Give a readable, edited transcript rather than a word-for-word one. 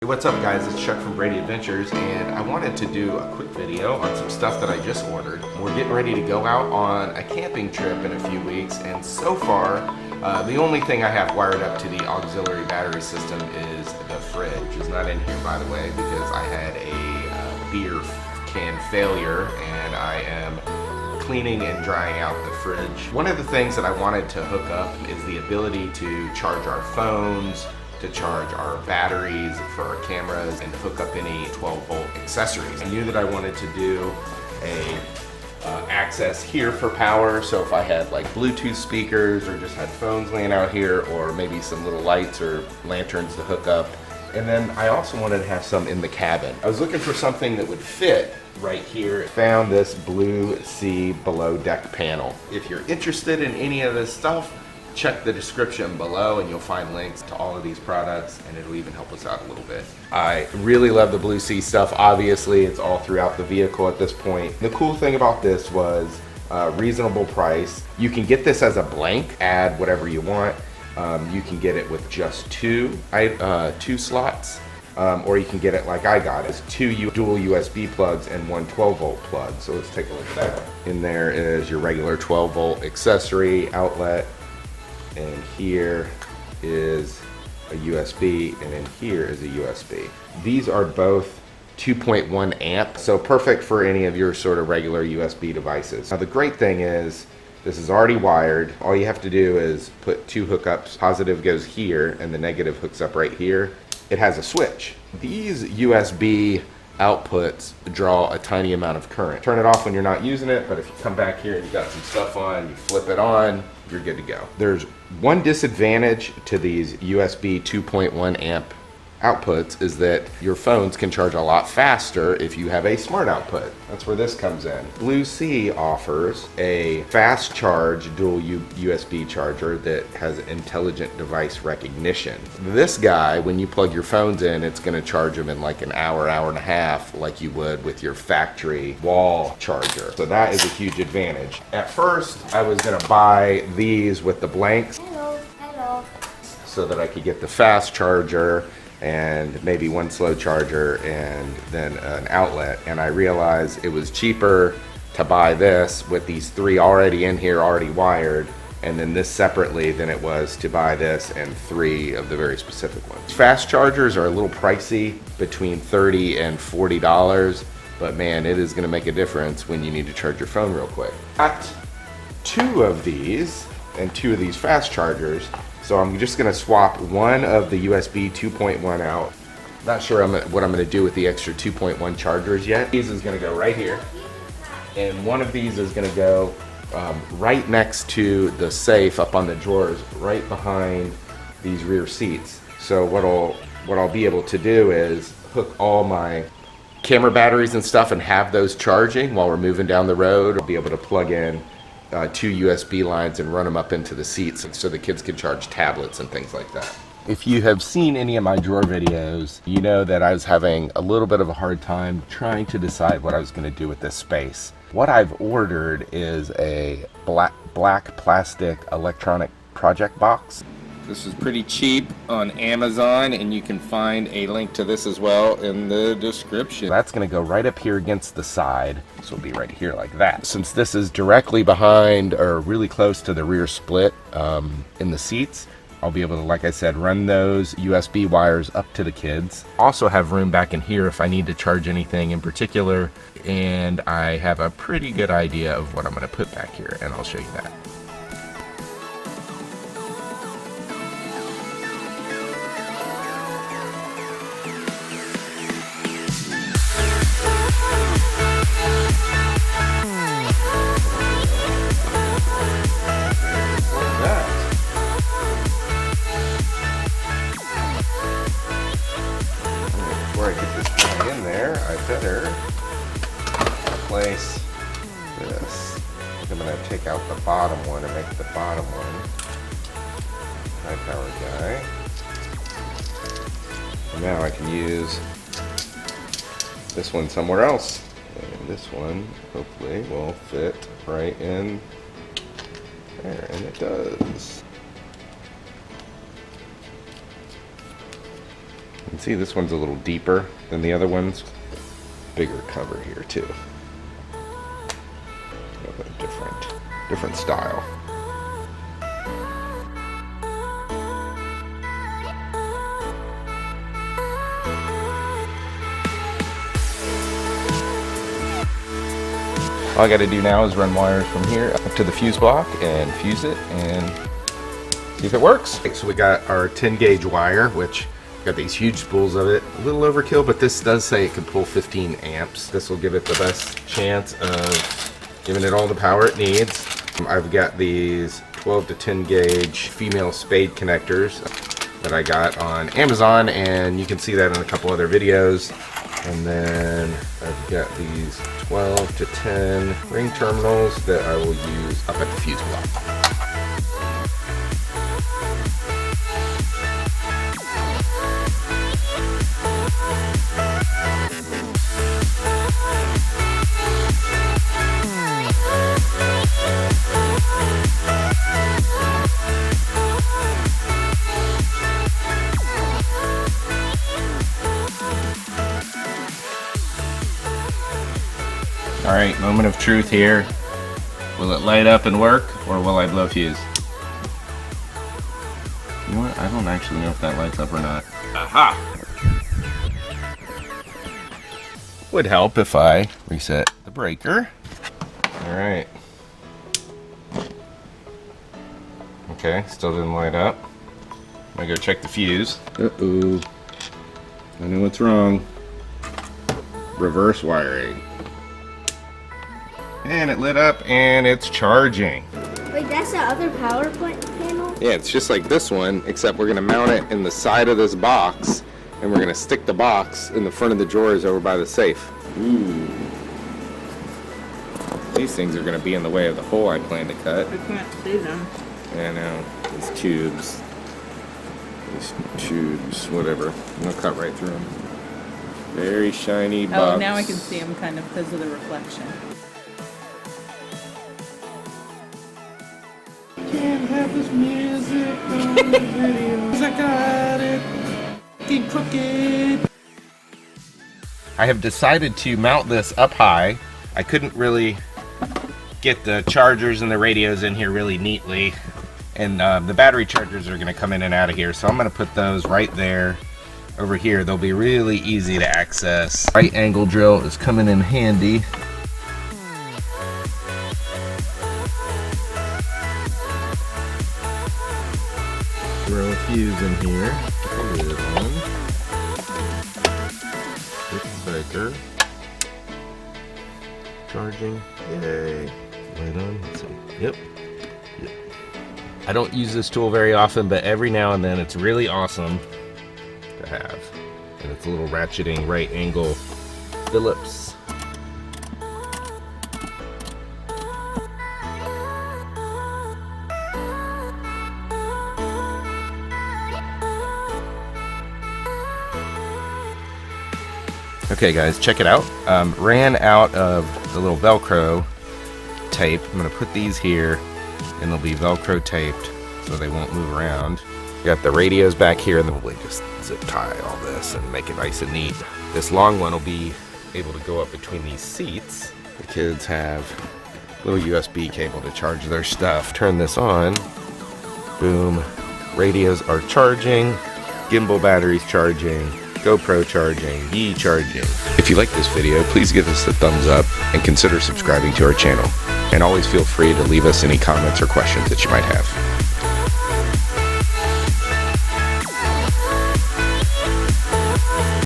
Hey, what's up guys, it's Chuck from Brady Adventures, and I wanted to do a quick video on some stuff that I just ordered. We're getting ready to go out on a camping trip in a few weeks, and so far the only thing I have wired up to the auxiliary battery system is the fridge, which is not in here by the way because I had a beer can failure and I am cleaning and drying out the fridge. One of the things that I wanted to hook up is the ability to charge our phones, to charge our batteries for our cameras, and to hook up any 12-volt accessories. I knew that I wanted to do a access here for power, so if I had like Bluetooth speakers or just had phones laying out here, or maybe some little lights or lanterns to hook up. And then I also wanted to have some in the cabin. I was looking for something that would fit right here. Found this Blue Sea below deck panel. If you're interested in any of this stuff, check the description below and you'll find links to all of these products, and it'll even help us out a little bit. I really love the Blue Sea stuff. Obviously, it's all throughout the vehicle at this point. The cool thing about this was reasonable price. You can get this as a blank, add whatever you want. You can get it with just two slots, or you can get it like I got it, two dual USB plugs and one 12-volt plug. So let's take a look at that. In there is your regular 12-volt accessory outlet, and here is a USB, and in here is a USB. These are both 2.1 amp, so perfect for any of your sort of regular USB devices. Now the great thing is, this is already wired. All you have to do is put two hookups. Positive goes here, and the negative hooks up right here. It has a switch. These USB outputs draw a tiny amount of current. Turn it off when you're not using it, but if you come back here and you got some stuff on, you flip it on, you're good to go. There's one disadvantage to these USB 2.1 amp outputs is that your phones can charge a lot faster if you have a smart output. That's where this comes in. Blue Sea offers a fast charge dual USB charger that has intelligent device recognition. This guy, when you plug your phones in, it's going to charge them in like an hour and a half like you would with your factory wall charger. So that is a huge advantage. At first, I was going to buy these with the blanks so that I could get the fast charger and maybe one slow charger and then an outlet, and I realized it was cheaper to buy this with these three already in here, already wired, and then this separately than it was to buy this and three of the very specific ones. Fast chargers are a little pricey, between $30 and $40, but man, it is going to make a difference when you need to charge your phone real quick. Got two of these and two of these fast chargers. So I'm just going to swap one of the USB 2.1 out. Not sure what I'm going to do with the extra 2.1 chargers yet. These is going to go right here, and one of these is going to go right next to the safe up on the drawers, right behind these rear seats. So what I'll be able to do is hook all my camera batteries and stuff and have those charging while we're moving down the road. I'll be able to plug in two USB lines and run them up into the seats so the kids can charge tablets and things like that. If you have seen any of my drawer videos, you know that I was having a little bit of a hard time trying to decide what I was going to do with this space. What I've ordered is a black plastic electronic project box. This is pretty cheap on Amazon, and you can find a link to this as well in the description. That's going to go right up here against the side. This will be right here like that. Since this is directly behind or really close to the rear split in the seats, I'll be able to, like I said, run those USB wires up to the kids. Also have room back in here if I need to charge anything in particular, and I have a pretty good idea of what I'm going to put back here, and I'll show you that. Before I get this guy in there, I better place this. I'm going to take out the bottom one and make the bottom one high power guy. And now I can use this one somewhere else. And this one hopefully will fit right in there, and it does. You can see this one's a little deeper than the other ones. Bigger cover here too. Different style. All I got to do now is run wires from here up to the fuse block and fuse it and see if it works. Okay, so we got our 10 gauge wire, which got these huge spools of it. A little overkill, but this does say it can pull 15 amps. This will give it the best chance of giving it all the power it needs. I've got these 12 to 10 gauge female spade connectors that I got on Amazon, and you can see that in a couple other videos. And then I've got these 12 to 10 ring terminals that I will use up at the fuse block. All right, moment of truth here. Will it light up and work, or will I blow fuse? You know what? I don't actually know if that lights up or not. Aha! Would help if I reset the breaker. All right. Okay, still didn't light up. I'm gonna go check the fuse. Uh-oh. I know what's wrong. Reverse wiring. And it lit up and it's charging. Wait, that's the other power panel? Yeah, it's just like this one, except we're gonna mount it in the side of this box, and we're gonna stick the box in the front of the drawers over by the safe. Ooh. These things are gonna be in the way of the hole I plan to cut. I can't see them. Yeah, I know. These tubes. Whatever. I'll cut right through them. Very shiny box. Oh, now I can see them kind of because of the reflection. Can't have this music on the video. I got it. Keep crooked. I have decided to mount this up high. I couldn't really get the chargers and the radios in here really neatly. And the battery chargers are going to come in and out of here. So I'm going to put those right there over here. They'll be really easy to access. Right angle drill is coming in handy. Throw a fuse in here. Put the lid on. Hit the breaker. Charging. Yay. Light on. Let's see. Yep. I don't use this tool very often, but every now and then it's really awesome to have. And it's a little ratcheting right angle Phillips. Okay guys, check it out. Ran out of the little Velcro tape. I'm gonna put these here and they'll be Velcro taped so they won't move around. Got the radios back here, and then we'll just zip tie all this and make it nice and neat. This long one will be able to go up between these seats. The kids have a little USB cable to charge their stuff. Turn this on. Boom. Radios are charging. Gimbal batteries charging. GoPro charging. Yee charging. If you like this video, please give us a thumbs up and consider subscribing to our channel. And always feel free to leave us any comments or questions that you might have.